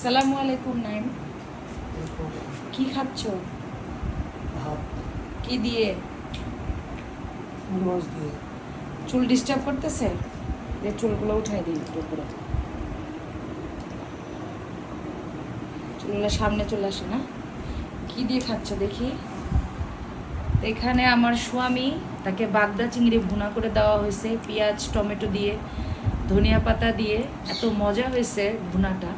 আসসালামু আলাইকুম নাইম। কি খাচ্ছ? কি দিয়ে? চুল ডিস্টার্ব করতেছে? যে চুলগুলো উঠাই দিই একটু উপরে, চুলগুলো সামনে চলে আসে না। কি দিয়ে খাচ্ছ দেখি? এখানে আমার স্বামী, তাকে বাগদা চিংড়ি ভুনা করে দেওয়া হয়েছে পেঁয়াজ টমেটো দিয়ে, ধনিয়া পাতা দিয়ে। এত মজা হয়েছে ভুনাটা।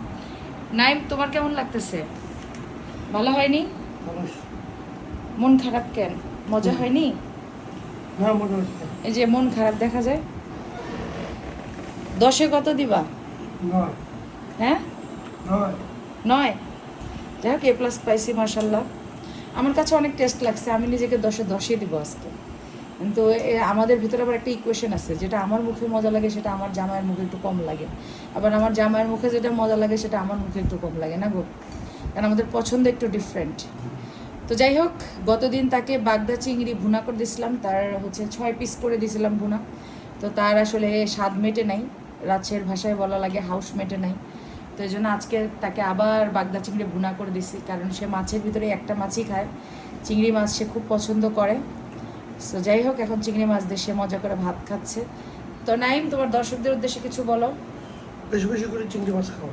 নাইম, তোমার কেমন লাগতেছে? ভালো হয়নি? মন খারাপ কেন? মজা হয়নি? এই যে মন খারাপ দেখা যায়। 10-এ কত দিবা? হ্যাঁ, 9। যাই হোক, A+ পাইছি মাশাল্লাহ। আমার কাছে অনেক টেস্ট লাগছে, আমি নিজেকে 10-এ 10ই দিব আজকে। কিন্তু আমাদের ভিতরে আবার একটা ইকুয়েশন আছে, যেটা আমার মুখে মজা লাগে সেটা আমার জামাইয়ের মুখে একটু কম লাগে, আবার আমার জামাইয়ের মুখে যেটা মজা লাগে সেটা আমার মুখে একটু কম লাগে না গো, কারণ আমাদের পছন্দ একটু ডিফারেন্ট। তো যাই হোক, গতদিন তাকে বাগদা চিংড়ি ভুনা করে দিয়েছিলাম, তার হচ্ছে 6 পিস করে দিয়েছিলাম ভুনা। তো তার আসলে স্বাদ মেটে নাই, রাজশাহীর ভাষায় বলা লাগে হাউস মেটে নাই। তো এই জন্য আজকে তাকে আবার বাগদা চিংড়ি ভুনা করে দিছি, কারণ সে মাছের ভিতরে একটা মাছই খায়, চিংড়ি মাছ সে খুব পছন্দ করে। সো যাই হোক, এখন চিংড়ি মাছ দিয়ে সে মজা করে ভাত খাচ্ছে। তো নাইম, তোমার দর্শকদের উদ্দেশ্যে কিছু বলো। বেশি বেশি করে চিংড়ি মাছ খাও।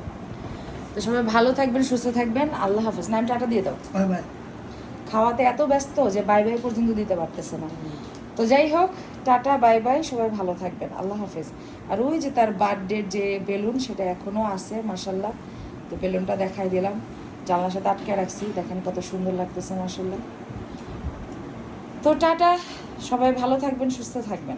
তো সবাই ভালো থাকবেন, সুস্থ থাকবেন, আল্লাহ হাফেজ। নাইম, টাটা দিয়ে দাও। Bye bye. খাওয়াতে এত ব্যস্ত যে বাই বাই পর্যন্ত দিতে পারতেছে না। তো যাই হোক, টাটা বাই বাই, সবাই ভালো থাকবেন, আল্লাহ হাফেজ। আর ওই যে তার বার্থডের যে বেলুন, সেটা এখনও আছে মাশাল্লাহ। তো বেলুনটা দেখাই দিলাম, জানলার সাথে আটকে রাখছি, দেখেন কত সুন্দর লাগতেছে মাশাল্লাহ। তো টাটা, সবাই ভালো থাকবেন, সুস্থ থাকবেন।